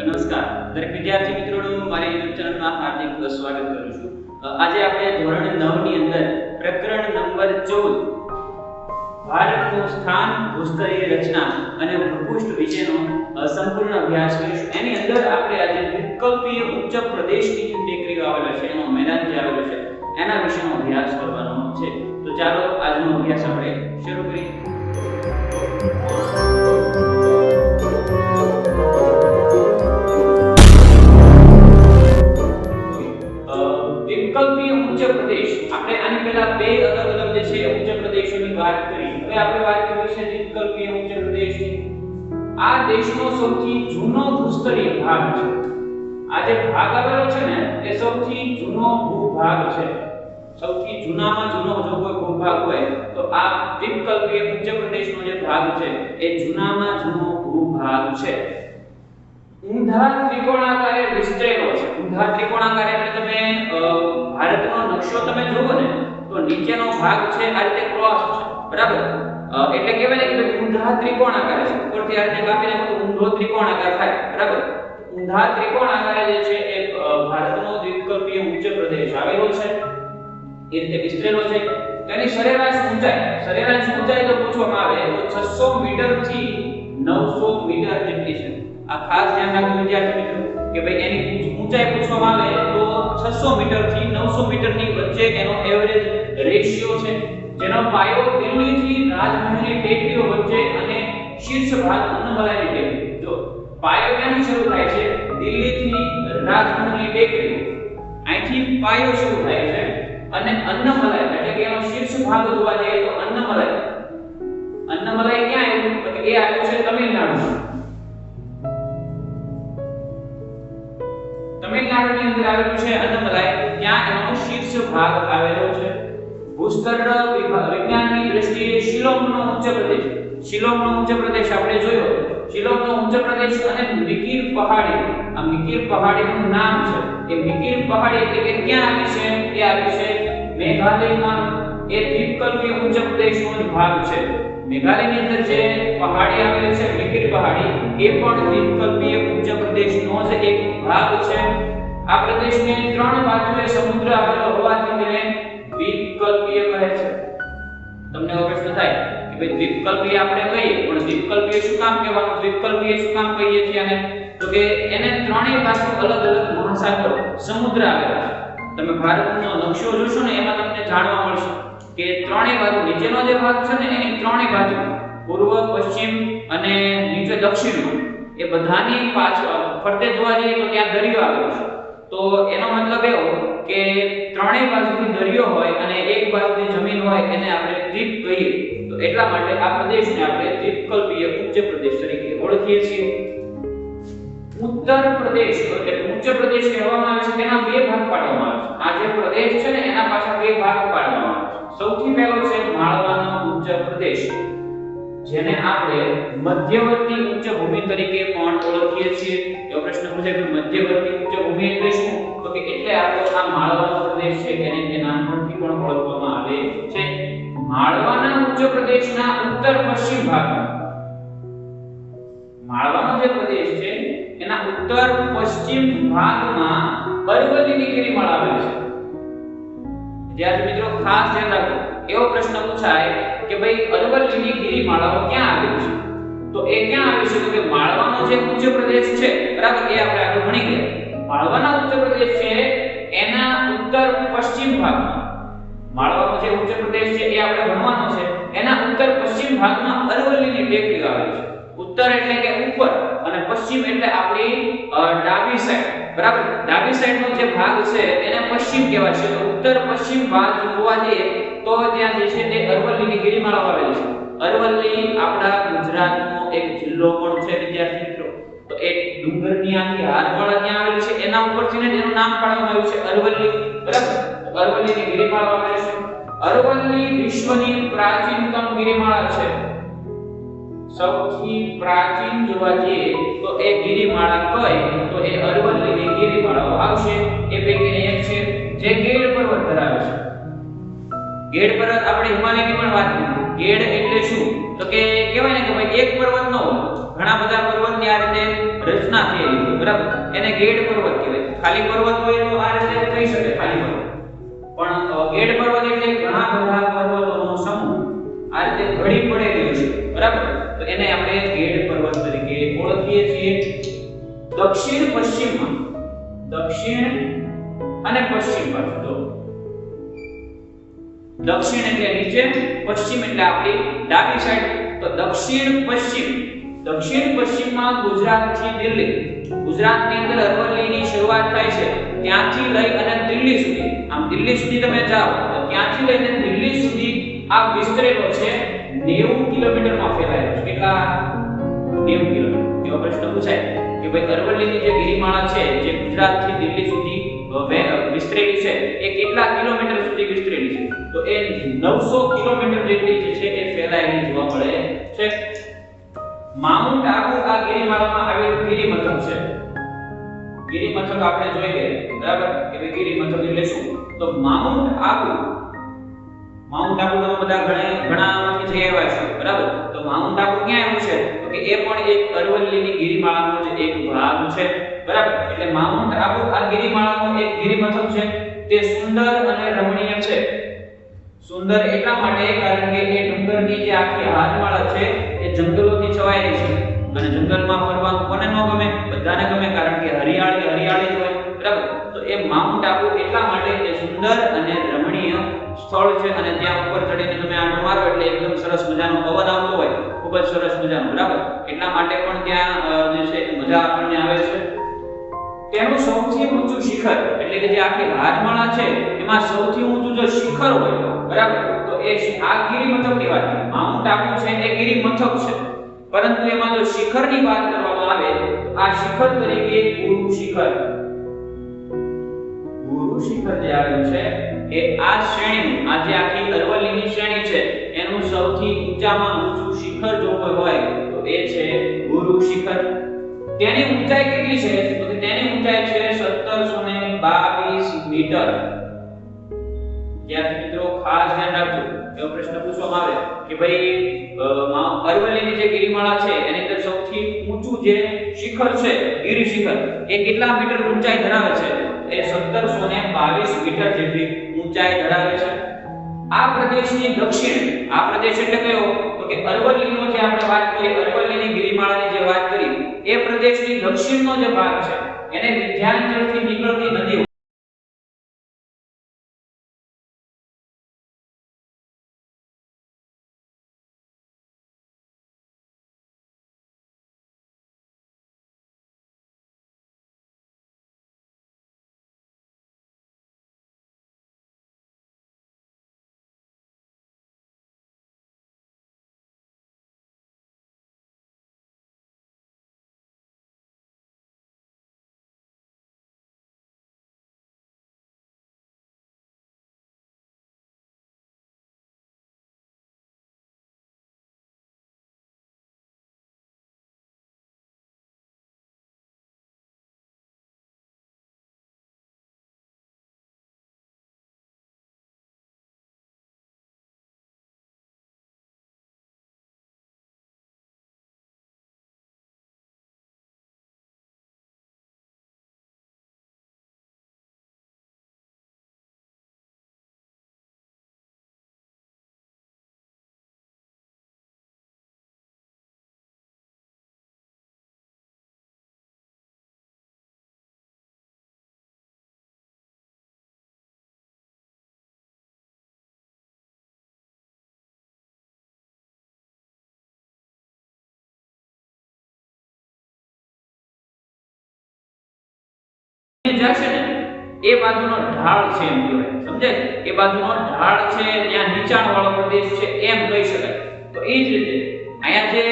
નમસ્કાર દરેક વિદ્યાર્થી મિત્રોનું મારી YouTube ચેનલમાં હાર્દિક સ્વાગત કરું છું। આજે આપણે ધોરણ 9 ની અંદર પ્રકરણ નંબર 14 ભારતનું સ્થાન ભૂસ્તરીય રચના અને ભૂપૃષ્ઠ વિશેનો સંપૂર્ણ અભ્યાસ કરીશું। એની અંદર આપણે આજે વિકલ્પીય ઉચ્ચ પ્રદેશની જે ટેકરીઓ આવેલો છે એનો મેદાન જે આવેલો છે એના વિશેનો અભ્યાસ કરવાનો છે। તો ચાલો આજનો અભ્યાસ આપણે શરૂ કરીએ। વિકલ્પીય ઉચ્ચ પ્રદેશ આપણે આની પહેલા બે અલગ અલગ જે છે ઉચ્ચ પ્રદેશોની વાત કરી। હવે આપણે વાત કરવી છે વિકલ્પીય ઉચ્ચ પ્રદેશની। આ દેશનો સૌથી જૂનો ભૂસ્તરીય ભાગ છે। આ જે ભાગ આવેલો છે ને એ સૌથી જૂનો ભૂભાગ છે। સૌથી જૂનામાં જૂનો જો કોઈ ભૂભાગ હોય તો આ વિકલ્પીય ઉચ્ચ પ્રદેશનો જે ભાગ છે એ જૂનામાં જૂનો ભૂભાગ છે। ઊંધા ત્રિકોણાકારે વિસ્તરેલો છે। ઊંધા ત્રિકોણાકાર એટલે તમે ભારતનો નકશો તમે જુઓ ને તો નીચેનો ભાગ છે આ રીતે ક્રોસ છે, બરાબર? એટલે કહેવાય ને કે ઊંધા ત્રિકોણાકાર છે। ઉપરથી આ રીતે કાપીને તો ઊંધો ત્રિકોણાકાર થાય, બરાબર? ઊંધા ત્રિકોણાકાર જે છે એ ભારતનો વિકલ્પીય ઉચ્ચ પ્રદેશ આવેલો છે, એ રીતે વિસ્તરેલો છે। તેની સરેરાશ ઊંચાઈ તો પૂછવામાં આવે તો 600 મીટર થી 900 મીટર જેટલી છે। આ ખાસ ધ્યાન રાખવું વિદ્યાર્થી મિત્રો કે ભાઈ એની ઊંચાઈ પૂછવામાં આવે તો 600 મીટર થી 900 મીટર ની વચ્ચે એનો એવરેજ રેશિયો છે, જેનો પાયો દિલ્હી થી રાજમહેલની ટેકરીઓ વચ્ચે અને શીર્ષ ભાગ અન્નમલાઈની ટેકરી। જો પાયો ક્યાંથી શરૂ થાય છે? દિલ્હી થી રાજમહેલની ટેકરીઓ, અહીંથી પાયો શરૂ થાય છે અને અન્નમલાઈ એટલે કે એનો શીર્ષ ભાગ જોવા જઈએ તો અન્નમલાઈ ક્યાં આવ્યું? તો એ આવ્યું છે તમિલનાડુમાં। તમિલનાડુની અંદર આવેલું છે અન્નમલાઈ, ત્યાં એનો શીર્ષ ભાગ આવેલો છે। ભૂસ્તર વિજ્ઞાનની દ્રષ્ટિએ શિલોંગનો ઉચ્ચ પ્રદેશ આપણે જોયો। શિલોંગનો ઉચ્ચ પ્રદેશ અને મિકીર પહાડી, આ મિકીર પહાડીનું નામ છે। એ મિકીર પહાડી એટલે કે ક્યાં આવી છે? એ આવી છે મેઘાલયમાં। એ વિકલ્પીય ઉચ્ચ પ્રદેશનો જ ભાગ છે। મેઘાલયની અંદર જે પહાડી આવેલી છે મિકીર પહાડી, એ પણ વિકલ્પીય ઉચ્ચ પ્રદેશનો જ એક ભાગ છે। આ પ્રદેશને ત્રણ બાજુએ સમુદ્ર આવેલો હોવાથી તેને વિકલ્પીય કહે છે। તમને એવો પ્રશ્ન થાય કે ભાઈ વિકલ્પીય આપણે કહીએ પણ વિકલ્પીય શું કામ કહેવાનું? વિકલ્પીય શું કામ કહીએ છીએ આને? તો કે એને ત્રણેય બાજુ અલગ અલગ મહાસાગરો સમુદ્ર આવેલા છે। તમે ભારતનો નકશો જોશો ને એમાં તમને જાણવા મળશે કે ત્રણેય બાજુ નીચેનો જે ભાગ છે ને એની ત્રણેય બાજુ પૂર્વ, પશ્ચિમ અને નીચે દક્ષિણમાં એ બધાની પાછળ ફરતે જોવા જઈએ તો ત્યાં દરિયો આવેલો છે। તો એનો મતલબ એવો કે ત્રણેય બાજુથી દરિયો હોય અને એક બાજુથી જમીન હોય એને આપણે દ્વીપ કહીએ। તો એટલા માટે આ પ્રદેશને આપણે દ્વીપકલ્પીય ઉચ્ચ પ્રદેશ તરીકે ઓળખીએ છીએ। ઉત્તર પ્રદેશ એટલે ઉચ્ચ પ્રદેશ કહેવામાં આવે છે, તેના બે ભાગ પાડવામાં આવે છે। આ જે પ્રદેશ છે ને એના પાછળ બે ભાગ પાડવામાં આવે છે। સૌથી પહેલો છે માળવાનો ઉચ્ચ પ્રદેશ, જેને આપણે મધ્યવર્તી ઉચ્ચ ભૂમિ તરીકે પણ ઓળખીએ છીએ। એવો પ્રશ્ન પૂછે કે મધ્યવર્તી ઉચ્ચ ભૂમિ એટલે શું? તો કે એટલે આપણો આ માળવાનો પ્રદેશ છે એને તે નામથી પણ ઓળખવામાં આવે છે। માળવાના ઉચ્ચ પ્રદેશના ઉત્તર પશ્ચિમ ભાગમાં, માળવાનો જે પ્રદેશ છે એના ઉત્તર પશ્ચિમ ભાગમાં અરવલ્લીની ગિરિમાળા આવેલી છે। વિદ્યાર્થી મિત્રો ખાસ ધ્યાન રાખો, એવો પ્રશ્ન પૂછાય કે ભાઈ અરવલ્લીની ગિરિમાળાઓ ક્યાં આવેલી છે? તો એ ક્યાં આવી છે? તો કે માળવાનો જે ઉચ્ચ પ્રદેશ છે, બરાબર, એ આપણે આગળ ભણી ગયા। માળવાનો ઉચ્ચ પ્રદેશ છે એના ઉત્તર પશ્ચિમ ભાગમાં, માળવાનો જે ઉચ્ચ પ્રદેશ છે એ આપણે ભણવાનો છે, એના ઉત્તર પશ્ચિમ ભાગમાં અરવલ્લીની ટેકરી આવેલી છે। ઉત્તર એટલે કે ઉપર અને પશ્ચિમ એટલે આપણી ડાબી સાઈડ, બરાબર? ડાબી સાઈડનો જે ભાગ છે એને પશ્ચિમ કહેવાય છે। તો ઉત્તર પશ્ચિમ ભાગ જોવા જઈએ તો ત્યાં જે છે તે અરવલ્લીની ગિરિમાળાઓ આવેલી છે। અરવલ્લી આપણા ગુજરાતનો એક જિલ્લો પણ છે વિદ્યાર્થી મિત્રો। તો એક ડુંગરની આખી હારમાળા ત્યાં આવેલી છે, એના ઉપરથી ને એનું નામ પાડવામાં આવ્યું છે અરવલ્લી, બરાબર? અરવલ્લીની ગિરિમાળા આવેલી છે। અરવલ્લી વિશ્વની પ્રાચીનતમ ગિરિમાળા છે। સૌથી પ્રાચીન જોવા જઈએ તો એ ગિરિમાળા કઈ? તો એ અરવલ્લીની ગિરિમાળાઓ આવશે। એ પૈકીની એક છે જે ગેડ પર્વત ધરાવે છે। ગેડ પર્વત આપણે હિમાલયની પણ વાત કરી। ગેડ એટલે શું? તો કે કહેવાય ને કે ભાઈ એક પર્વત ન હોય, ઘણા બધા પર્વતની આ રીતે રચના થયેલી હોય બરાબર, એને ગેડ પર્વત કહેવાય. ખાલી પર્વત હોય તો આ રીતે કહી શકે ખાલી પર્વત, પણ ગેડ પર્વત એટલે ઘણા બધા પર્વતોનો સમૂહ આ રીતે ઘડી પડેલી છે બરાબર, તો એને આપણે ગેડ પર્વત તરીકે ઓળખીએ છીએ. દક્ષિણ પશ્ચિમમાં, દક્ષિણ અને પશ્ચિમ બાજુ તો દક્ષિણ એટલે નીચે, પશ્ચિમ એટલે આપણી ડાબી સાઈડ. તો દક્ષિણ પશ્ચિમમાં ગુજરાતથી દિલ્હી, ગુજરાતની અંદર અરવલ્લીની શરૂઆત થાય છે, ત્યાંથી લઈ અને દિલ્હી સુધી, આમ દિલ્હી સુધી તમે જાઓ તો ત્યાંથી લઈને દિલ્હી સુધી આ વિસ્તરેલો છે 90 કિલોમીટરમાં ફેલાયેલો છે. કેટલા? 90 કિલોમીટર. એવો પ્રશ્ન પૂછાય કે ભાઈ અરવલ્લીની જે ગિરિમાળા છે જે ગુજરાતથી દિલ્હી સુધી વિસ્તરેલી છે એ કેટલા કિલોમીટર સુધી વિસ્તરેલી છે? તો એ 900 કિલોમીટર જેટલી જે છે એ ફેલાયેલી જોવા મળે છે. માઉન્ટ આબુ આ ગિરિમાળામાં આવેલું ગિરિમથક છે. ગિરિમથક આપણે જોઈ ગયા બરાબર કે ભાઈ ગિરિમથક એટલે શું? તો માઉન્ટ આબુ તમે બધા ઘણામાંથી જઈ આવ્યા છો બરાબર, તો માઉન્ટ આબુ ક્યાં આવ્યું છે? તો કે એ પણ એક અરવલ્લીની ગિરિમાળાનો જ એક ભાગ છે બરાબર. એટલે માઉન્ટ આબુ આ ગિરિમાળાનો એક ગિરિમથક છે. તે સુંદર અને રમણીય છે. સુંદર એટલા માટે કારણ કે એ ડુંગરની જે આખી હાથમાળા છે એ જંગલોથી છવાયેલી છે, અને જંગલમાં ફરવાનું કોને ન ગમે? બધાને ગમે, કારણ કે હરિયાળી હરિયાળી જ હોય બરાબર. તો એ માઉન્ટ આબુ એટલા માટે એ સુંદર અને રમણીય સ્થળ છે, અને ત્યાં ઉપર ચડીને તમે આંટો મારો એટલે એકદમ સરસ મજાનો પવન આવતો હોય, ખૂબ જ સરસ મજાનો બરાબર. એટલા માટે પણ ત્યાં જે છે મજા આપણને આવે છે. તેનું સૌથી ઊંચું શિખર એટલે કે જે આખી હાથમાળા છે એમાં સૌથી ઊંચું જો શિખર હોય બરાબર, તો એ આ ગિરિમથકની વાત છે. માઉન્ટ આબુ છે એ ગિરિમથક છે, પરંતુ એમાં જો શિખરની વાત કરવામાં આવે તો આ શિખર તરીકે ગુરુ શિખર જે આવેલું છે એ આ શ્રેણીનું, આ જે આખી અરવલ્લીની શ્રેણી છે એનું સૌથી ઊંચામાં ઊંચું શિખર જો કોઈ હોય તો એ છે ગુરુ શિખર. તેની ઊંચાઈ કેટલી છે? તો તેની ઊંચાઈ છે 1722 મીટર. વિદ્યાર્થી મિત્રો ખાસ ધ્યાન રાખજો, એવો પ્રશ્ન પૂછવામાં આવે કે ભાઈ અરવલ્લીની જે ગિરિમાળા છે એની અંદર સૌથી ઊંચું જે શિખર છે ગિરિ શિખર એ કેટલા મીટર ઊંચાઈ ધરાવે છે? એ 1722 મીટર જેટલી ઊંચાઈ ધરાવે છે. આ પ્રદેશની દક્ષિણ, આ પ્રદેશ એટલે કયો? તો કે અરવલ્લીનો જે આપણે વાત કરી, અરવલ્લીની ગિરિમાળાની જે વાત કરી, એ પ્રદેશની દક્ષિણનો જે ભાગ છે એને વિંધ્યાચલથી નીકળતી નદી જશે ને એ બાજુનો ઢાળ છે એમ કહેવાય, સમજાય? એ બાજુનો ઢાળ છે, ત્યાં નીચાણ વાળો પ્રદેશ છે એમ કહી શકાય. તો એ જ રીતે અહીંયા જે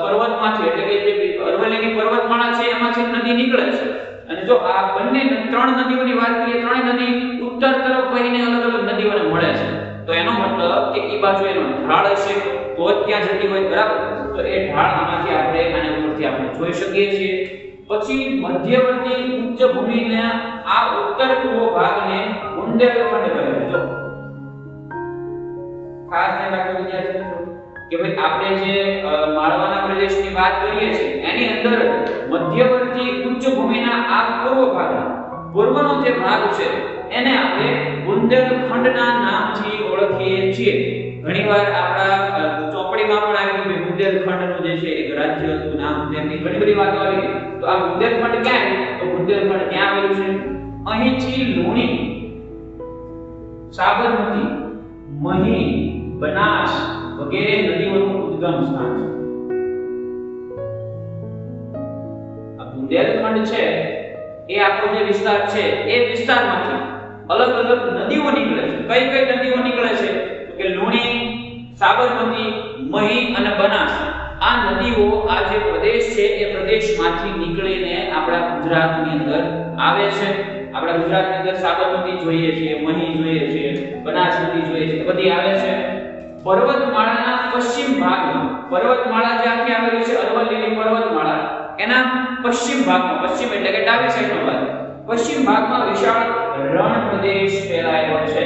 પર્વતમાંથી એટલે કે જે અરવલ્લીની પર્વતમાળા છે એમાંથી નદી નીકળે છે, અને જો આ બંને ત્રણ નદીઓની વાત કરીએ, ત્રણેય નદી ઉત્તર તરફ વહીને અલગ અલગ નદીઓને મળે છે, તો એનો મતલબ કે એ બાજુ એનો ઢાળ હશે તો જ ત્યાં જતી હોય બરાબર. તો એ ઢાળ આમાંથી આપણે આના ઉપરથી આપણે જોઈ શકીએ છીએ. પછી મધ્યવર્તી ઉચ્ચ ભૂમિના આ ઉત્તર પૂર્વ ભાગને બુંદેલખંડ કહે છે. જો ખાસ ધ્યાન રાખો વિદ્યાર્થી મિત્રો કે ભાઈ આપણે જે માળવાના પ્રદેશની વાત કરીએ છીએ એની અંદર મધ્યવર્તી ઉચ્ચ ભૂમિના આ પૂર્વનો જે ભાગ છે એને આપણે બુંદેલખંડના નામથી ઓળખીએ છીએ. ઘણીવાર આપણા ચોપડીમાં પણ આવી ગયું બુંદેલખંડનું જે છે એક રાજ્યનું નામ તેમની ઘણી બધી વાતો આવી ગઈ. તો આ બુંદેલખંડ ક્યાં છે? તો બુંદેલખંડ ક્યાં આવેલું છે? અહીંથી લુણી, સાબરમતી, મહી, બનાસ વગેરે નદીઓનું ઉદ્ગમ સ્થાન છે. આ બુંદેલખંડ છે એ આપણો જે વિસ્તાર છે એ વિસ્તારમાંથી અલગ અલગ નદીઓ નીકળે છે. કઈ કઈ નદીઓ નીકળે છે? તો કે લુણી, સાબરમતી, મહી અને બનાસ. આ નદીઓ આ જે પ્રદેશ છે એ પ્રદેશમાંથી નીકળીને આપણા ગુજરાતની અંદર આવે છે. આપણા ગુજરાતની અંદર સાબરમતી જોઈએ છે, મહી જોઈએ છે, બનાસ નદી જોઈએ છે, બધી આવે છે. પર્વતમાળાના પશ્ચિમ ભાગમાં, પર્વતમાળા જે આખી આવેલી છે અરવલ્લીની પર્વતમાળા, એના પશ્ચિમ ભાગમાં, પશ્ચિમ એટલે કે ડાબી સાઈડનો ભાગ, પશ્ચિમ ભાગમાં વિશાળ રણ પ્રદેશ ફેલાયેલો છે.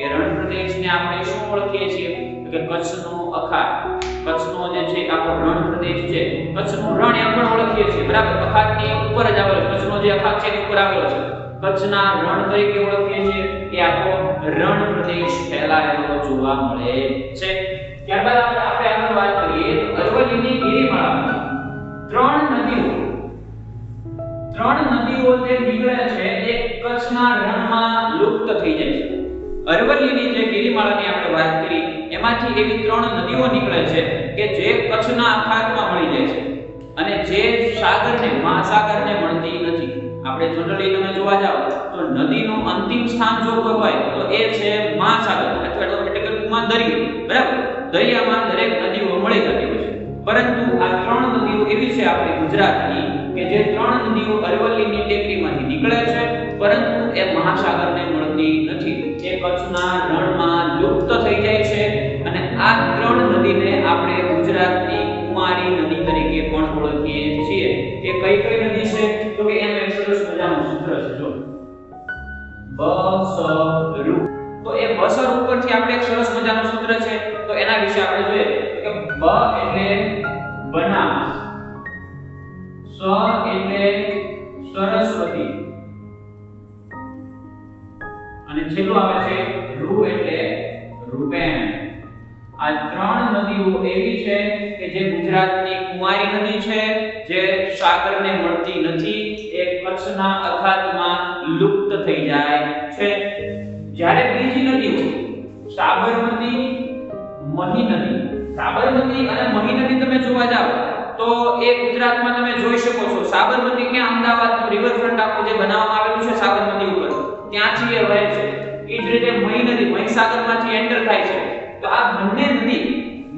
એ રણ પ્રદેશને આપણે શું ઓળખીએ છીએ? કે કચ્છનો અખાત. કચ્છનો જે છે આખો રણ પ્રદેશ છે, કચ્છનું રણ એમ પણ ઓળખીએ છીએ, બરાબર? અખાતની ઉપર જ આવેલો, કચ્છનો જે અખાત છે એની ઉપર આવેલો છે. કચ્છના રણ તરીકે ઓળખીએ છીએ. એ આખો રણ પ્રદેશ ફેલાયેલો જોવા મળે છે. ત્યારબાદ આપણે આગળ વાત કરીએ અરવલ્લીની ગિરિમાળામાં ત્રણ નદીઓ જે નીકળે છે એ કચ્છના રણમાં લુપ્ત થઈ જાય છે. અરવલ્લીની જે ગિરિમાળાની આપણે વાત કરી એમાંથી એવી ત્રણ નદીઓ નીકળે છે કે જે કચ્છના અખાતમાં મળી જાય છે અને જે સાગરને, મહાસાગરને મળતી નથી. આપણે જનરલી તમે જોવા જાવ તો નદીનું અંતિમ સ્થાન જો કોઈ હોય તો એ છે મહાસાગર અથવા તો એટલે કે ટૂંકમાં દરિયો, બરાબર? દરિયામાં દરેક નદીઓ મળી જતી હોય છે. પરંતુ આ ત્રણ નદીઓ એવી છે આપણી ગુજરાતની કે જે ત્રણ નદીઓ અરવલ્લીની ટેકરીમાંથી નીકળે છે પરંતુ એ મહાસાગરને મળતી નથી. એ કચ્છના રણમાં લુપ્ત થઈ જાય છે અને આ ત્રણ નદીને આપણે ગુજરાતની કુમારી નદી તરીકે પણ ઓળખીએ છીએ. એ કઈ કઈ નદી છે? તો કે એનું એક સરસ મજાનું સૂત્ર છે, જો બસરુ. તો એ બસર ઉપરથી આપણે એક સરસ મજાનું સૂત્ર છે, તો એના વિશે આપણે જોઈએ કે બ એટલે બનાસ, સ એટલે સરસ્વતી અને છેલ્લું આવે છે રૂ એટલે રૂપેણ. આ ત્રણ નદીઓ એવી છે કે જે ગુજરાતની કુમારી નદી છે, જે સાગરને મળતી નથી, એ કચ્છના અખાતમાં લુપ્ત થઈ જાય છે. જ્યારે બીજી નદીઓ સાબરમતી, મહી નદી, સાબરમતી અને મહી નદી તમે જોવા જાવ તો એ ગુજરાતમાં તમે જોઈ શકો છો. સાબરમતી ક્યાં? અમદાવાદનું રિવરફ્રન્ટ આખું જે બનાવવામાં આવેલું છે સાબરમતી ઉપર, ત્યાંથી એ વહે છે. એ જ રીતે મહી નદી મહીસાગરમાંથી એન્ટર થાય છે. તો આ બંને નદી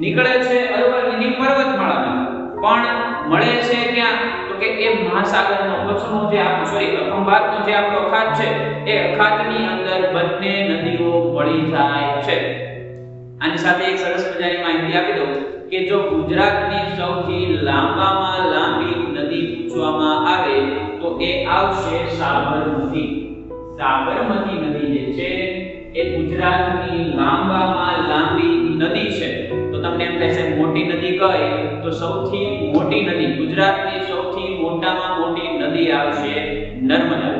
નીકળે છે અરવલ્લીની પર્વતમાળામાં, પણ મળે છે ક્યાં? તો કે એ મહાસાગરનો કચ્છનો જે ખંભાતનો જે આપણો અખાત છે એ અખાતની અંદર બંને નદીઓ મળી જાય છે. આની સાથે એક સરસ મજાની માહિતી આપી દઉં કે જો ગુજરાતની સૌથી લાંબામાં લાંબી નદી પૂછવામાં આવે તો એ આવશે સાબરમતી. સાબરમતી નદી જે છે એ ગુજરાતની લાંબામાં લાંબી નદી છે. તો તમને એમ કહેશે મોટી નદી કઈ? તો સૌથી મોટી નદી, ગુજરાતની સૌથી મોટામાં મોટી નદી આવશે નર્મદા.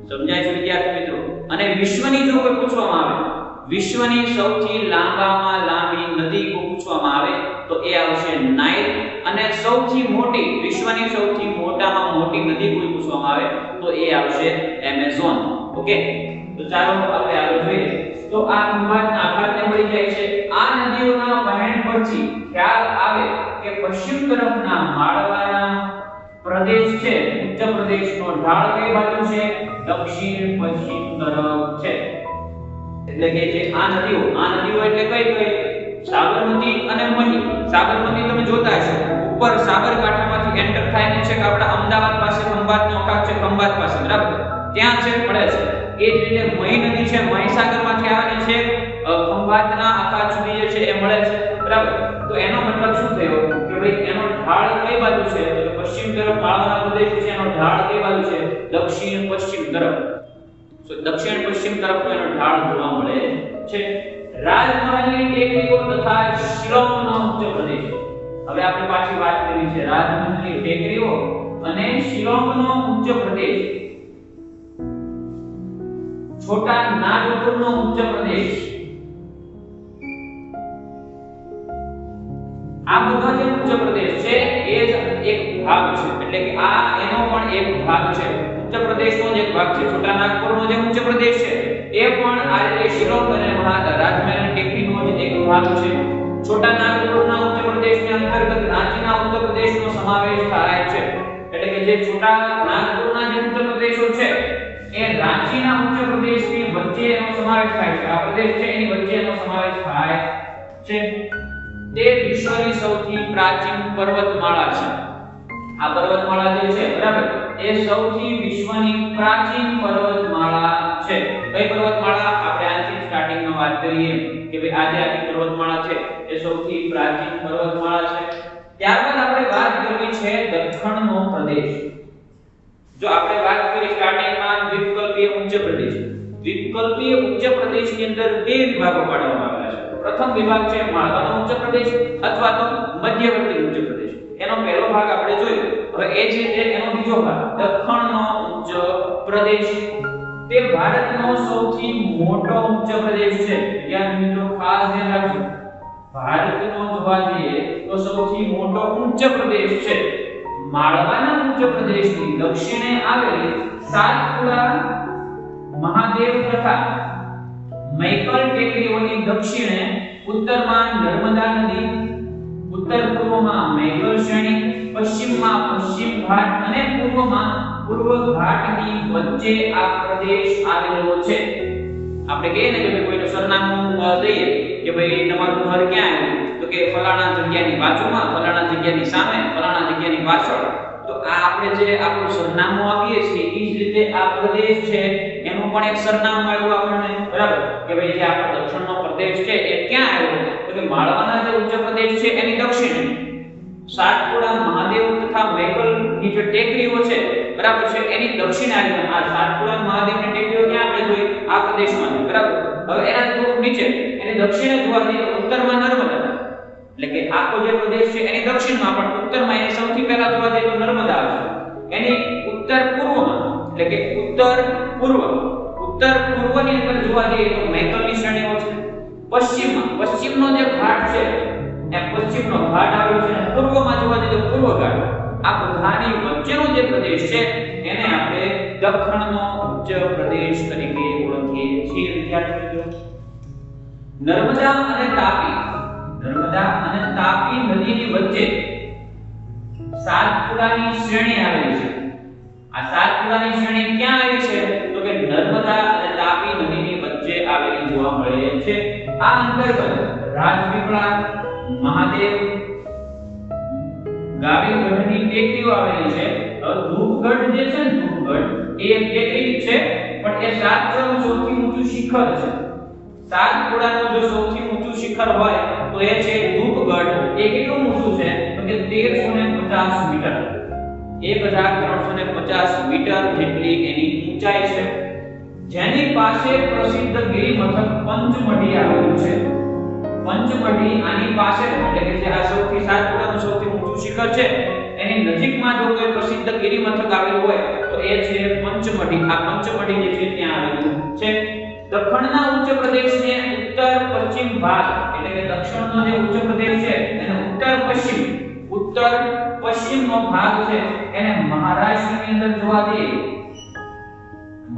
સમજાય છે વિદ્યાર્થી મિત્રો? અને વિશ્વની જો કોઈ પૂછવામાં આવે, વિશ્વની સૌથી લાંબામાં લાંબી નદી કો પૂછવામાં આવે તો એ આવશે નાઇલ. અને સૌથી મોટી, વિશ્વની સૌથી મોટામાં મોટી નદી કોઈ પૂછવામાં આવે તો એ આવશે એમેઝોન. ઓકે, તો ચાલો આપણે આગળ જોઈએ. તો આ ખંભાતના અખાતને મળી જાય છે. આ નદીઓના વહેણ પરથી ખ્યાલ આવે કે પશ્ચિમ તરફના માળવાના પ્રદેશ છે, ઉચ્ચ પ્રદેશનો ઢાળ કઈ બાજુ છે? દક્ષિણ પશ્ચિમ તરફ છે. એટલે કે જે આ નદીઓ એટલે કઈ કઈ? સાબરમતી અને મહી. સાબરમતી તમે જોતા હશો ઉપર સાબરકાંઠામાંથી એન્ટર થાય ને છે કે આપણા અમદાવાદ પાસે ખંભાતનો અખાત છે, ખંભાત પાસે, બરાબર? ત્યાં છે મળે છે. એ જ રીતે મહી નદી છે, મહીસાગરમાંથી આવેલી છે, ખંભાતના અખાત સુધી જે છે એ મળે છે, બરાબર? તો એનો મતલબ શું થયો કે ભાઈ એનો ઢાળ કઈ બાજુ છે? તો પશ્ચિમ તરફ માળવાના પ્રદેશ છે, એનો ઢાળ કઈ બાજુ છે? દક્ષિણ પશ્ચિમ તરફ. તો દક્ષિણ પશ્ચિમ તરફ એનો ઢાળ જોવા મળે છે. રાજમહલની ટેકરીઓ તથા શિલોંગનો ઉચ્ચ પ્રદેશ. હવે આપણે પાછી વાત કરી છે રાજમહલની ટેકરીઓ અને શિલોંગનો ઉચ્ચ પ્રદેશ, છોટા નાગપુરનો ઉચ્ચ પ્રદેશ, આ બધા જે ઉચ્ચ પ્રદેશ છે એ જ એક ભાગ છે, એટલે કે આ એનો પણ એક ભાગ છે. ઉચ્ચ પ્રદેશનો જે ભાગ છે, છોટા નાગપુરનો જે ઉચ્ચ પ્રદેશ છે એ પણ આ રીતે શિલોંગ અને રાજમહેલની ટેકરીનો જ એક ભાગ છે. છોટા નાગપુરના ઉચ્ચ પ્રદેશની અંતર્ગત રાંચીના ઉત્તર પ્રદેશનો સમાવેશ થાય છે. એટલે કે જે છોટા નાગપુરના જે ઉત્તર પ્રદેશો છે એ રાંચીના ઉચ્ચ પ્રદેશની વચ્ચે એનો સમાવેશ થાય છે. આ પ્રદેશ છે એની વચ્ચે એનો સમાવેશ થાય છે. તે વિશ્વની સૌથી પ્રાચીન પર્વતમાળા છે. આ પર્વતમાળા જે છે બરાબર એ સૌથી વિશ્વની પ્રાચીન પર્વતમાળા છે. કઈ પર્વતમાળા? આપણે આથી સ્ટાર્ટિંગમાં વાત કરીએ કે ભાઈ આ જે આખી પર્વતમાળા છે એ સૌથી પ્રાચીન પર્વતમાળા છે. ત્યારબાદ આપણે વાત કરવી છે દખ્ખણનો પ્રદેશ. જો આપણે વાત કરી સ્ટાર્ટિંગમાં દ્વીપકલ્પીય ઉચ્ચ પ્રદેશ. દ્વીપકલ્પીય ઉચ્ચ પ્રદેશની અંદર બે વિભાગો પાડવામાં આવ્યા છે. પ્રથમ વિભાગ છે માળવાનો ઉચ્ચ પ્રદેશ અથવા તો મધ્યવર્તી ઉચ્ચ પ્રદેશ. એનો પહેલો ભાગ આપણે જોયો. હવે એ છે એનો બીજો ભાગ દખ્ખણનો ઉચ્ચ પ્રદેશ. તે ભારતનો સૌથી મોટો ઉચ્ચ પ્રદેશ છે. વિદ્યાર્થી મિત્રો ખાસ ધ્યાન રાખજો, ભારતનો જોવા જઈએ તો સૌથી મોટો ઉચ્ચ પ્રદેશ છે. માળવાના ઉચ્ચ પ્રદેશની દક્ષિણે આવેલી સાતપુડા મહાદેવ તથા મૈકલ ટેકરીઓની દક્ષિણે ઉત્તરમાં નર્મદા નદી, ઉત્તર પૂર્વમાં મૈકલ શ્રેણી, પશ્ચિમમાં પશ્ચિમ ઘાટ અને પૂર્વમાં પૂર્વ ઘાટની વચ્ચે આ પ્રદેશ આવેલો છે. આપણે કહીએ ને કે કોઈનું સરનામું દઈએ કે ભાઈ તમારું ઘર ક્યાં આવ્યું, તો કે ફલાણા જગ્યાની બાજુમાં, ફલાણા જગ્યાની સામે, ફલાણા જગ્યાની પાછળ. તો આ આપણે જે આપણું સરનામું આપીએ છીએ એ જ રીતે આ પ્રદેશ છે એનું પણ એક સરનામું આવ્યું આપણને, બરાબર? કે ભાઈ જે આપણો દક્ષિણનો પ્રદેશ છે એ ક્યાં આવ્યો, તો કે માળવાના જે ઉચ્ચ પ્રદેશ છે એની દક્ષિણે સાતપુડા મહાદેવ તથા મૈકલની જે ટેકરીઓ છે બરાબર છે એની દક્ષિણે આવેલી આ સાતપુડા મહાદેવની ટેકરીઓ ક્યાં આપણે જોઈ? આ પ્રદેશમાં, બરાબર? હવે એના થોડુંક નીચે એની દક્ષિણે જોવા જઈએ તો ઉત્તરમાં નર્મદા, એટલે કે આખો જે પ્રદેશ છે એની દક્ષિણમાં પણ ઉત્તરમાં એની સૌથી પહેલા જોવા જઈએ તો નર્મદા આવે. એની ઉત્તર પૂર્વમાં, એટલે કે ઉત્તર પૂર્વની અંદર જોવા જઈએ તો મૈકલની શ્રેણીઓ છે. પશ્ચિમનો જે ઘાટ છે એ પશ્ચિમનો ઘાટ આવ્યો છે અને પૂર્વમાં જોવા જઈએ તો પૂર્વ ઘાટ. આ બધાની વચ્ચેનો જે પ્રદેશ છે એને આપણે દખ્ખણનો ઉચ્ચ પ્રદેશ તરીકે ઓળખીએ છીએ. વિદ્યાર્થી મિત્રો, નર્મદા અને તાપી નદીની વચ્ચે સાતપુડાની શ્રેણી આવેલી છે. આ સાતપુડાની શ્રેણી ક્યાં આવી છે? તો કે નર્મદા અને તાપી નદીની વચ્ચે આવેલી જોવા મળે છે. આ અંતર્ગત રાજપીપળા, મહાદેવ, ગાવીગઢની ટેકરીઓ આવેલી છે. ધૂપગઢ જે છે ને, ધૂપગઢ એ એક ટેકરી છે પણ એ સાતપુડાનું સૌથી ઊંચું શિખર છે. સાતપુડાનું જો સૌથી ઊંચું શિખર હોય તો એ છે ધૂપગઢ. એ કેટલું ઊંચું છે તો કે 1350 મીટર. 1350 મીટર જેટલી એની ઊંચાઈ છે. જેની પાસે પ્રસિદ્ધ ગિરિમથક પંચમઢી આવેલું છે. પંચમઢી આની પાસે, એટલે કે જે આ સૌથી સાતપુડાનું સૌથી ઊંચું શિખર છે એની નજીકમાં જો કોઈ પ્રસિદ્ધ ગિરિમથક આવેલું હોય તો એ છે પંચમઢી. આ પંચમઢી જે છે ત્યાં આવેલું છે. દખ્ખણના ઉચ્ચ પ્રદેશને ઉત્તર પશ્ચિમ ભાગ, એટલે કે દક્ષિણનો જે ઉચ્ચ પ્રદેશ છે એને ઉત્તર પશ્ચિમનો ભાગ છે એને મહારાષ્ટ્રની અંદર જોવા જઈએ.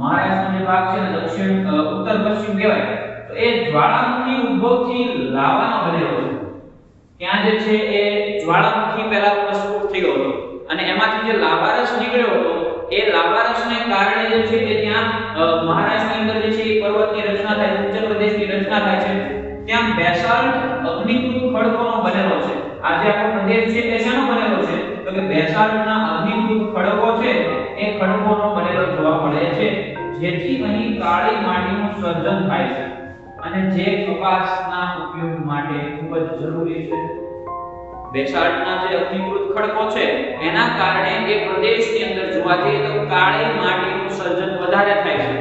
મહારાષ્ટ્રનો જે ભાગ છે ને દક્ષિણ ઉત્તર પશ્ચિમ કહેવાય તો એ જ્વાળામુખી ઉદ્ભવથી લાવાનો બનેલો છે. ત્યાં જે છે એ જ્વાળામુખી પહેલા પ્રસ્ફુટ થયો હતો અને એમાંથી જે લાવારસ નીકળ્યો હતો એ લાવારસને કારણે જે છે કે ત્યાં મહારાષ્ટ્રની અંદર જે છે એ પર્વતની રચના થાય, ઉચ્ચ પ્રદેશની રચના થાય છે. ત્યાં બેસાલ્ટ અગ્નિકૃત ખડકોનો બનેલો છે. આજે આપણો પ્રદેશ છે એ શેનો બનેલો છે તો કે બેસાલ્ટના અગ્નિકૃત ખડકો છે એ ખડકોનો બનેલો જોવા મળે છે. જેથી અહીં કાળી માટીનું સર્જન થાય છે અને જે કપાસના ઉપયોગ માટે ખૂબ જ જરૂરી છે. બેસાલ્ટના જે અગ્નિકૃત ખડકો છે એના કારણે એ પ્રદેશની અંદર જોવા જઈએ તો કાળી માટીનું સર્જન વધારે થાય છે.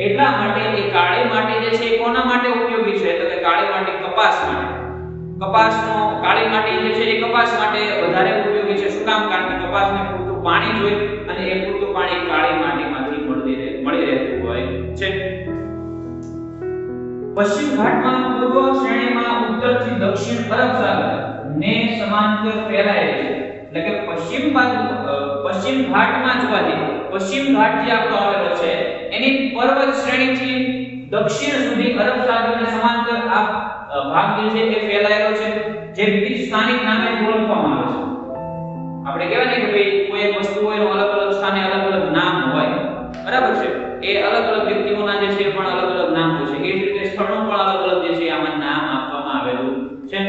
એટલા માટે એ કાળી માટી જે છે એ કોના માટે ઉપયોગી છે તો કે કાળી માટી કપાસ માટે. કાળી માટી જે છે એ કપાસ માટે વધારે ઉપયોગી છે. શું કામ? કારણ કે કપાસને પૂરતું પાણી જોઈ અને એ પૂરતું પાણી કાળી માટીમાંથી મળી રહેતું હોય છે. પશ્ચિમ ઘાટમાં પૂર્વ શ્રેણીમાં ઉત્તરથી દક્ષિણ અરબ સાગર ને સમાંતર ફેલાયેલી છે. એટલે કે પશ્ચિમ ઘાટમાં જોવા જઈએ, પશ્ચિમ ઘાટ જે આપણો આવેલો છે એની પર્વત શ્રેણીથી દક્ષિણ સુધી અરબ સાગરને સમાંતર આ ભાગ જે છે એ ફેલાયેલો છે, જે વિવિધ સ્થાનિક નામે ઓળખવામાં આવે છે. આપણે કહેવાય ને કે ભાઈ કોઈ એક વસ્તુ હોય એનું અલગ અલગ સ્થાને અલગ અલગ નામ હોય, બરાબર છે. એ અલગ અલગ વ્યક્તિઓના જે છે પણ અલગ અલગ નામ હોય છે. એ જ રીતે સ્થળનું પણ અલગ અલગ જે છે આમાં નામ આપવામાં આવેલું છે.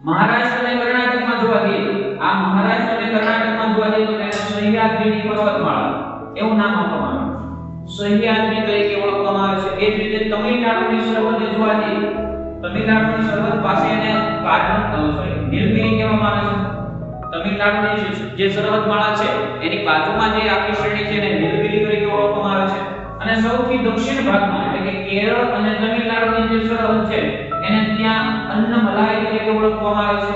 મહારાષ્ટ્ર અને કર્ણાટકમાં જોવા જઈએ, આ મહારાષ્ટ્ર અને કર્ણાટકમાં જોવા જઈએ તો તેને સહ્યાદ્રીની પર્વતમાળા એવું નામ આપવામાં આવે છે. સહ્યાદ્રી તરીકે ઓળખવામાં આવે છે. એ જ રીતે તમિલનાડુની સરહદે જોવા જઈએ, તમિલનાડુની સરહદ પાસે એને નીલગિરી કહેવામાં આવે છે. તમિલનાડુની જે સરહદમાળા છે એની બાજુમાં જે આખી શ્રેણી છે એને નીલગિરી તરીકે ઓળખવામાં આવે છે. અને સૌથી દક્ષિણ ભાગમાં એટલે કે કેરળ અને તમિલનાડુની જે સરહદ છે એને ત્યાં અન્નમલાઈ તરીકે ઓળખવામાં આવે છે,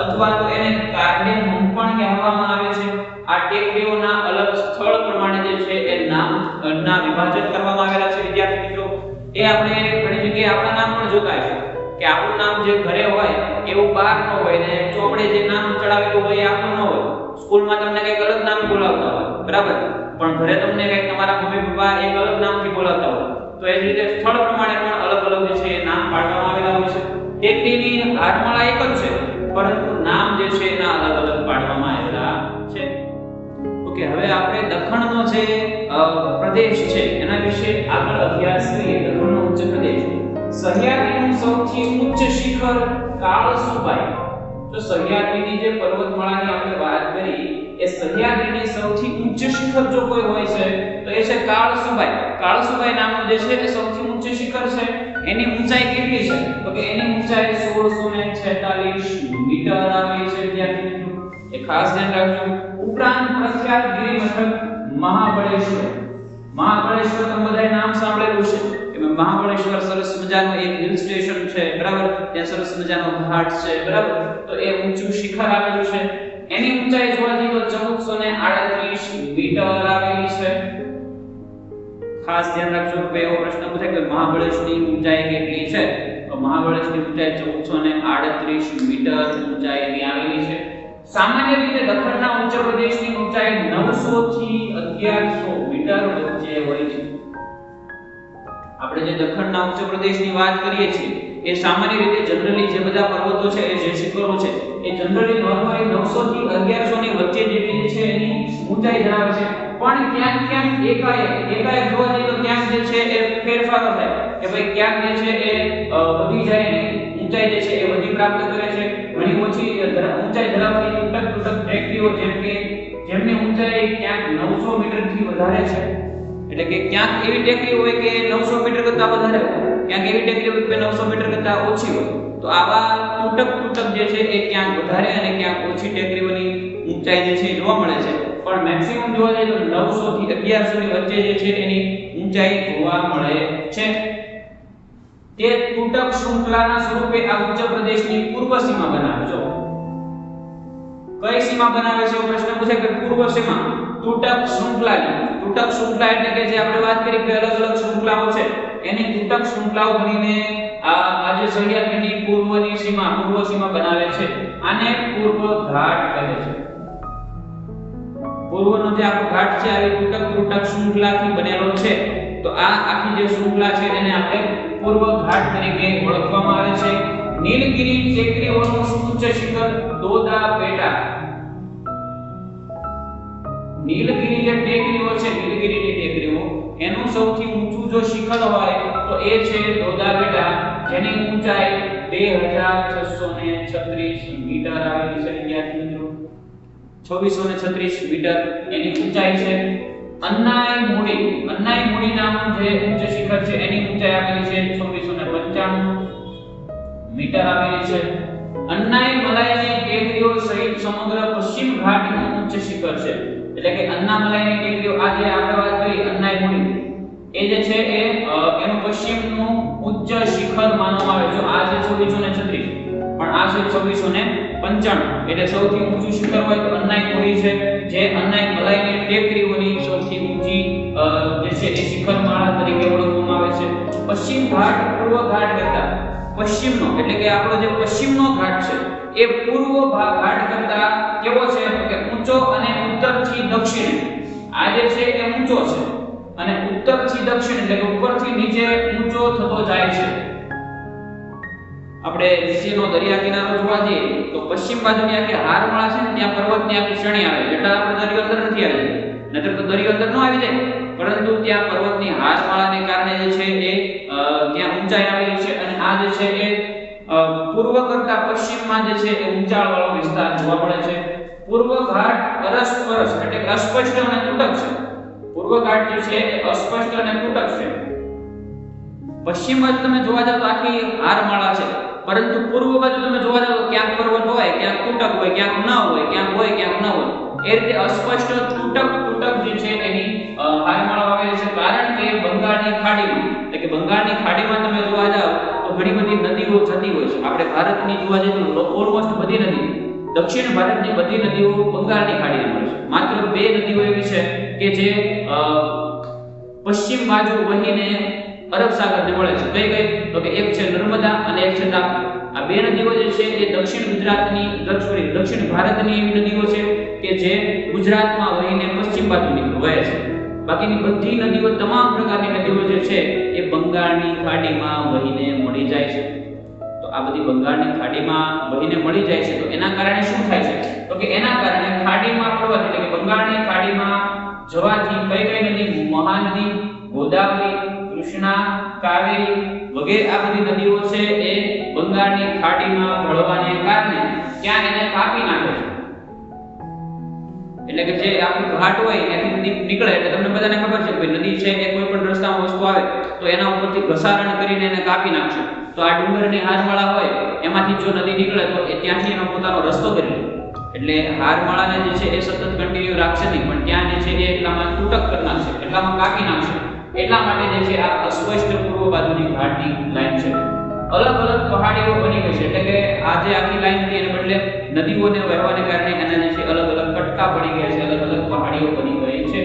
અથવા તો એને કાર્ડેમમ પણ કહેવામાં આવે છે. આ ટેકરીઓના અલગ સ્થળ પ્રમાણે જે છે એ નામના વિભાજન કરવામાં આવેલા છે. વિદ્યાર્થી મિત્રો, એ આપણે ઘણી જગ્યાએ આપણા નામ પણ જોતા છે કે આપણું નામ જે ઘરે હોય એવું બહાર ન હોય ને ચોપડે જે નામ ચડાવેલું હોય એ આપણું ન હોય. સ્કૂલમાં તમને કંઈક અલગ નામ બોલાવતા હોય, બરાબર, પણ ઘરે તમને કંઈક તમારા મમ્મી પપ્પા એક અલગ નામથી બોલાવતા હોય. તો એ જ રીતે સ્થળ પ્રમાણે પણ અલગ અલગ જે છે એ નામ પાડવામાં આવેલા હોય છે. ટેકરીની હારમાળા એક જ છે, પરંતુ નામ જે છે એના અલગ અલગ પાડવામાં આવેલા છે. ઓકે, હવે આપણે દખણનો જે પ્રદેશ છે એના વિશે આગળ અભ્યાસ કરીએ. દખણનો ઉચ્ચ પ્રદેશ, સહ્યાદ્રીનું સૌથી ઉચ્ચ શિખર કાળસુબાઈ. તો સહ્યાદ્રીની જે પર્વતમાળાની આપણે વાત કરી, એ સહ્યાદ્રીની સૌથી ઉચ્ચ શિખર જો કોઈ હોય છે તો એ છે કાળસુબાઈ. કાળસુબાઈ નામનું જે છે એ સૌથી ઉચ્ચ શિખર છે. એની ઊંચાઈ કેટલી છે? તો કે એની ઊંચાઈ 1646 મીટર આવેલી છે. વિદ્યાર્થી મિત્રો, એ ખાસ ધ્યાન રાખજો. ઉપરાંત પ્રખ્યાત ગિરિમથક મહાબળેશ્વર. મહાબળેશ્વર તમે બધાએ નામ સાંભળેલું છે. મહાબળેશ્વર સરસ મજાનું એક હિલ સ્ટેશન છે, બરાબર, ત્યાં સરસ મજાનો ઘાટ છે, બરાબર. તો એ ઊંચું શિખર આવેલું છે. એની ઊંચાઈ જોવા જઈએ તો 1438 મીટર આવેલી છે. ખાસ ધ્યાન રાખજો કે એવો પ્રશ્ન પૂછાય કે મહાબળેશ્વરની ઊંચાઈ કેટલી છે? તો મહાબળેશ્વરની ઊંચાઈ 1438 મીટર ઊંચાઈની આવેલી છે. સામાન્ય રીતે દખણના ઉચ્ચ પ્રદેશની ઊંચાઈ 900 થી 1100 મીટર વચ્ચે હોય છે. આપણે જે દખણના ઉચ્ચ પ્રદેશની વાત કરીએ છીએ એ સામાન્ય રીતે જનરલી જે બધા પર્વતો છે એ જે શિખરો છે એ જનરલી નોર્મલી 900 થી 1100 ની વચ્ચે જેટલી છે એની ઊંચાઈ ધરાવે છે. પણ ક્યાંક એકાએક જોવા જઈએ તો ક્યાંક જે છે એ ફેરફાર થાય કે ભાઈ ક્યાંક જે છે એ વધી જાય ને ઊંચાઈ જે છે એ વધી પ્રાપ્ત કરે છે. ઘણી ઓછી ઊંચાઈ ધરાવતી તૂટક ટેકરીઓ જેમની ઊંચાઈ ક્યાંક 900 મીટર થી વધારે છે. એટલે કે ક્યાંક એવી ટેકરી હોય કે 900 મીટર કરતા વધારે હોય, ક્યાંક એવી ટેકરી હોય કે 900 મીટર કરતા ઓછી હોય. તો આવા તૂટક જે છે એ ક્યાંક વધારે અને ક્યાંક ઓછી ટેકરીઓની ઊંચાઈ જે છે જોવા મળે છે. પણ મેક્સિમમ જોવા જઈએ તો 900 થી 1100 ની વચ્ચે જે છે એની ઊંચાઈ જોવા મળે છે. તે તૂટક શૃંખલાના સ્વરૂપે આ ઉચ્ચ પ્રદેશની પૂર્વ સીમા બનાવે છે. કઈ સીમા બનાવે છે? પ્રશ્ન પૂછે કે પૂર્વ સીમા તૂટક શૃંખલા એટલે કે જે આપણે વાત કરી કે અલગ અલગ શૃંખલાઓ છે એની તૂટક શૃંખલાઓ બનીને આ જે સહ્યાદ્રીની પૂર્વ સીમા બનાવે છે. આને પૂર્વ ઘાટ કહે છે. પૂર્વનો જે આખો ઘાટ છે આવી તૂટક શૃંખલાથી બનેલો છે. તો આ આખી જે શૃંખલા છે એને આપણે પૂર્વ ઘાટ તરીકે ઓળખવામાં આવે છે. નીલગિરી ટેકરીઓનું ઉચ્ચ શિખર દોદાબેટા. નીલગિરી જે ટેકરીઓ છે, નીલગિરીની ટેકરીઓ એનું સૌથી ઊંચું જો શિખર હોય તો એ છે દોદાબેટા, જેની ઊંચાઈ 2636 મીટર આવેલી છે. વિદ્યાર્થી મિત્રો, 2636 મીટર એની ઊંચાઈ છે. અન્નાઈમુડી નામનું જે ઉચ્ચ શિખર છે એની ઊંચાઈ આવેલી છે 2695 મીટર આવેલી છે. અન્નાઈમલાઈની ટેકરીઓ સહિત સમગ્ર પશ્ચિમ ઘાટનું ઉચ્ચ શિખર છે. એટલે કે અન્નામલાઈની ટેકરીઓ આ જે આપણે વાત કરી અન્નાઈમુડી એ જે છે એ એનું પશ્ચિમનું ઉચ્ચ શિખર માનવામાં આવે છે. આ છે 2636 પણ આ છે 2695. ઊંચાણ એટલે સૌથી ઊંચું શિખર હોય તો અન્નાઈપુરી છે, જે અન્નાઈ મલાઈની ટેકરીઓની સૌથી ઊંચી જે છે એ શિખરમાળા તરીકે ઓળખવામાં આવે છે. પશ્ચિમ ઘાટ પૂર્વ ઘાટ કરતા પશ્ચિમનો એટલે કે આપણો જે પશ્ચિમનો ઘાટ છે એ પૂર્વ ઘાટ કરતા કેવો છે તો કે ઊંચો અને ઉત્તરથી દક્ષિણ આ જે છે એ ઊંચો છે અને ઉત્તરથી દક્ષિણ એટલે કે ઉપરથી નીચે ઊંચો થતો જાય છે. આપણે નીચેનો દરિયા કિનારો જોવા જઈએ તો પશ્ચિમ બાજુની આખી હારમાળા છે ને ત્યાં પર્વતની આખી શ્રેણી આવે છે. એટલે આપણે દરિયો અંદર નથી આવી નતર તો દરિયો અંદર ન આવી જાય, પરંતુ ત્યાં પર્વતની હારમાળાને કારણે જે છે એ ત્યાં ઊંચાઈ આવેલી છે અને આ જે છે એ પૂર્વ કરતા પશ્ચિમમાં જે છે એ ઊંચાણવાળો વિસ્તાર જોવા મળે છે. પૂર્વ ઘાટ અરસપરસ એટલે કે અસ્પષ્ટ અને તૂટક છે. પૂર્વ ઘાટ જે છે એ અસ્પષ્ટ અને તૂટક છે. પશ્ચિમ બાજુ તમે જોવા જાવ તો આખી હારમાળા છે, પરંતુ પૂર્વ બાજુ તમે જોવા જાવ તો ક્યાંક પર્વત હોય, ક્યાંક તૂટક હોય, ક્યાંક ન હોય, ક્યાંક હોય, ક્યાંક ન હોય. એ રીતે અસ્પષ્ટ તૂટક જે છે એની હારમાળા આવેલી છે. કારણ કે બંગાળની ખાડીમાં એટલે કે બંગાળની ખાડીમાં તમે જોવા જાવ તો ઘણી બધી નદીઓ જતી હોય છે. આપણે ભારતની જોવા જઈએ તો ઓલમોસ્ટ બધી નદી, દક્ષિણ ભારતની બધી નદીઓ બંગાળની ખાડીમાં મળે છે. માત્ર બે નદીઓ એવી છે કે જે પશ્ચિમ બાજુ વહીને અરબ સાગરને મળે છે. કઈ કઈ તો કે એક છે નર્મદા અને એક છે તાપી. આ બે નદીઓ જે છે એ દક્ષિણ ગુજરાતની દક્ષિણ ભારતની એવી નદીઓ છે કે જે ગુજરાતમાં વહીને પશ્ચિમ બાજુ વહે છે. બાકીની બધી નદીઓ, તમામ પ્રકારની નદીઓ જે છે એ બંગાળની ખાડીમાં વહીને મળી જાય છે. તો આ બધી બંગાળની ખાડીમાં વહીને મળી જાય છે. તો એના કારણે શું થાય છે તો કે એના કારણે ખાડીમાં પર્વત એટલે કે બંગાળની ખાડીમાં જવાથી કઈ કઈ નદી, મહાનદી, ગોદાવરી, કૃષ્ણા, કાવેરી વગેરે આ બધી નદીઓ છે એ બંગાળની ખાડીમાં ભળવાને કારણે ત્યાં એને કાપી નાખે છે. એટલે કે જે આખું ઘાટ હોય એની નદી નીકળે એટલે તમને બધાને ખબર છે કે નદી છે એ કોઈ પણ રસ્તામાં વસ્તુ આવે તો એના ઉપરથી ઘસારણ કરીને એને કાપી નાખશે. તો આ ડુંગરની હારમાળા હોય એમાંથી જો નદી નીકળે તો એ ત્યાંથી એનો પોતાનો રસ્તો કરી લે. એટલે હારમાળાને જે છે એ સતત કન્ટિન્યુ રાખશે નહીં, પણ ત્યાં જે છે એ એટલામાં તૂટક કરી નાખશે, એટલામાં કાપી નાખશે. એટલા માટે જે છે આ અસ્પષ્ટ પૂર્વ બાજુની ઘાટની લાઈન છે. અલગ અલગ પહાડીઓ બની ગઈ છે, એટલે કે આ જે આખી લાઈન હતી એને બદલે નદીઓને વહેવાને કારણે એના જે છે અલગ અલગ કટકા પડી ગયા છે, અલગ અલગ પહાડીઓ બની ગઈ છે.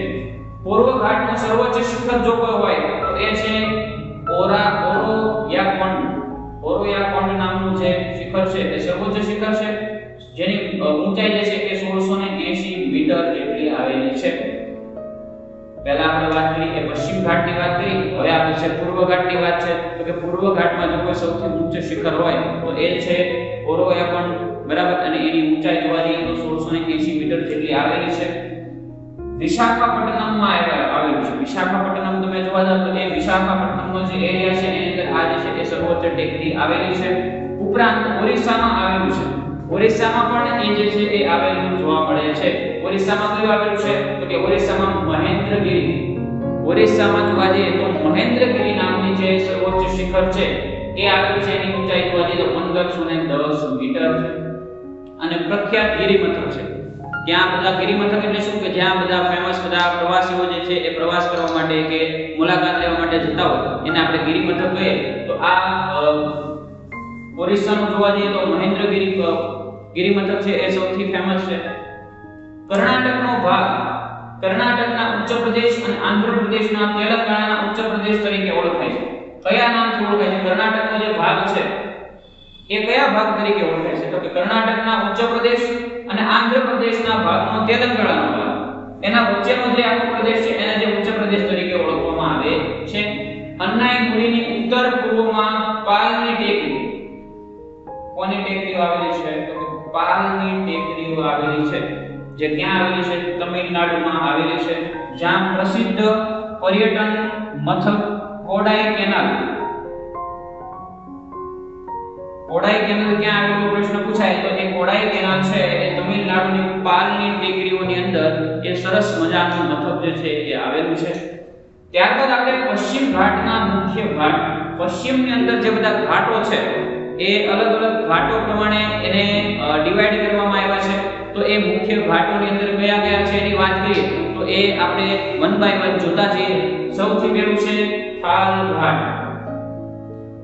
પૂર્વ ઘાટનું સર્વોચ્ચ શિખર જો કોઈ હોય તો એ છે ઓરોયાકોંડ નામનું જે શિખર છે એ સર્વોચ્ચ શિખર છે, જેની ઊંચાઈ જે છે એ 1680 મીટર જેટલી આવેલી છે. પહેલા આપણે વાત કરી કે પશ્ચિમ ઘાટની વાત કરી, હવે આપણે છે પૂર્વ ઘાટની વાત છે. તો કે પૂર્વ ઘાટમાં જો કોઈ સૌથી ઊંચું શિખર હોય તો એ છે ઓરોયાકોંડ, બરાબર, અને એની ઊંચાઈ જોવા જઈએ તો 1680 મીટર જેટલી આવેલી છે. વિશાખાપટ્ટનમમાં આવેલું છે. વિશાખાપટ્ટનમ તમે જોવા જાવ તો એ વિશાખાપટ્ટનમનો જે એરિયા છે એની અંદર આ જે છે એ સર્વોચ્ચ ટેકરી આવેલી છે. ઉપરાંત ઓરિસ્સામાં આવેલું છે. ઓરિસ્સામાં પણ એ જે છે એ આવેલું જોવા મળે છે. ઓરિસ્સામાં કયું આવેલું છે તો કે ઓરિસ્સામાં મહેન્દ્રગિરી. ઓરિસ્સામાં જોવા જઈએ તો મહેન્દ્રગિરી નામની જે સર્વોચ્ચ શિખર છે એ આવેલું છે. એની ઊંચાઈ જોવા જઈએ તો 1510 મીટર છે અને પ્રખ્યાત ગિરિમથક છે. ત્યાં બધા ગિરિમથક એટલે શું કે જ્યાં બધા ફેમસ બધા પ્રવાસીઓ જે છે એ પ્રવાસ કરવા માટે કે મુલાકાત લેવા માટે જતા હોય એને આપણે ગિરિમથક કહીએ. તો આ ઓરિસ્સાનું જોવા જઈએ તો મહેન્દ્રગિરી ગિરિમથક છે એ સૌથી ફેમસ છે. કર્ણાટકનો ભાગ કર્ણાટકના ઉચ્ચ પ્રદેશ અને આંધ્ર પ્રદેશના તેલંગાણાના ઉચ્ચ પ્રદેશ તરીકે ઓળખાય છે. કયા નામથી ઓળખાય છે? કર્ણાટકનો જે ભાગ છે એ કયા ભાગ તરીકે ઓળખાય છે? તો કે કર્ણાટકના ઉચ્ચ પ્રદેશ અને આંધ્ર પ્રદેશના ભાગનો તેલંગાણાનો ભાગ, એના વચ્ચેનો જે આખો પ્રદેશ છે એને જે ઉચ્ચ પ્રદેશ તરીકે ઓળખવામાં આવે છે. અન્નાઈપુરીની ઉત્તર પૂર્વમાં પાલની ટેકરી, કોની ટેકરીઓ આવેલી છે તો પાલની ટેકરીઓ આવેલી છે, જે ક્યાં આવેલી છે? તમિલનાડુમાં આવેલી છે. જ્યાં પ્રસિદ્ધ પર્યટન મથક કોડાઈ કેનાલ ક્યાં આવેલો પ્રશ્ન પૂછાય તો એ કોડાઈ કેનાલ છે એ તમિલનાડુની પાલની ટેકરીઓની અંદર એ સરસ મજાનું મથક જે છે એ આવેલું છે. ત્યારબાદ આપણે પશ્ચિમ ઘાટના મુખ્ય ઘાટ, પશ્ચિમની અંદર જે બધા ઘાટો છે એ અલગ અલગ ઘાટો પ્રમાણે એને ડિવાઈડ કરવામાં આવ્યા છે. તો એ મુખ્ય ઘાટોની અંદર કયા કયા છે એની વાત કરીએ તો એ આપણે વન બાય વન જોતા જઈએ. સૌથી પહેલું છે થાલ ઘાટ.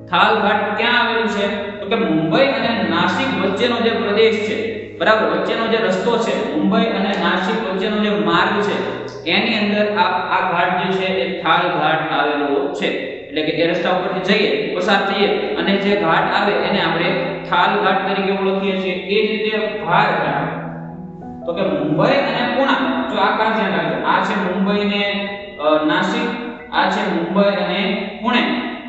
થાલ ઘાટ ક્યાં આવેલું છે તો કે મુંબઈ અને નાસિક વચ્ચેનો જે પ્રદેશ છે બરાબર, વચ્ચેનો જે રસ્તો છે મુંબઈ અને નાસિક વચ્ચેનો જે માર્ગ છે એની અંદર આ ઘાટ જે છે એ થાલ ઘાટ આવેલો છે. એટલે કે એ રસ્તા ઉપરથી જઈએ, પસાર થઈએ અને જે ઘાટ આવે એને આપણે થાલ ઘાટ તરીકે ઓળખીએ છીએ. એ જ રીતે ભાર ઘાટ, તો કે મુંબઈ અને પુણા, જો આ ખાસ ધ્યાન રાખજો, આ છે મુંબઈ ને નાસિક, આ છે મુંબઈ અને પુણે.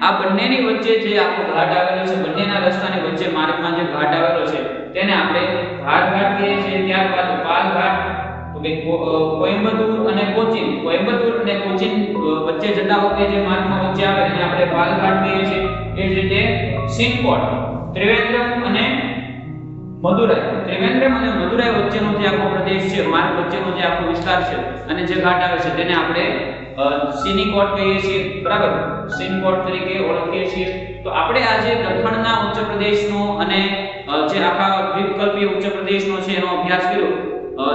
આ બંનેની વચ્ચે જે આખો ઘાટ આવેલો છે, બંનેના રસ્તાની વચ્ચે માર્ગમાં જે ઘાટ આવેલો છે તેને આપણે ભાર ઘાટ કહીએ છીએ. ત્યારબાદ પાલ ઘાટ, તો કે કોઈમ્બતુર અને કોચીન, કોઈમ્બતુર અને કોચીન વચ્ચે જતા વખતે જે માર્ગમાં વચ્ચે આવે એને આપણે પાલ ઘાટ કહીએ છીએ. એ જ રીતે સિનકોટ, ત્રિવેન્દ્રમ અને મદુરાઈ, ત્રિવેન્દ્રમ અને મદુરાઈ વચ્ચેનો જે આખો પ્રદેશ છે, માર્ગ વચ્ચેનો જે આખો વિસ્તાર છે અને જે ઘાટ આવે છે તેને આપણે સિનિકોટ કહીએ છીએ. બરાબર, સિનકોટ તરીકે ઓળખીએ છીએ. તો આપણે આજે દખણના ઉચ્ચ પ્રદેશનો અને જે આખા દ્વીપકલ્પીય ઉચ્ચ પ્રદેશનો છે એનો અભ્યાસ કર્યો.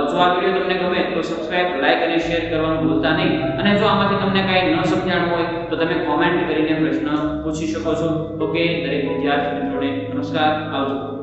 જો આ વિડિયો તમને ગમે તો સબસ્ક્રાઇબ, લાઈક અને શેર કરવાનું ભૂલતા નહીં. અને જો આમાંથી તમને કંઈ ન સમજાણું હોય તો તમે કોમેન્ટ કરીને પ્રશ્ન પૂછી શકો છો. ઓકે, દરેક વિદ્યાર્થી મિત્રોને નમસ્કાર, આવજો.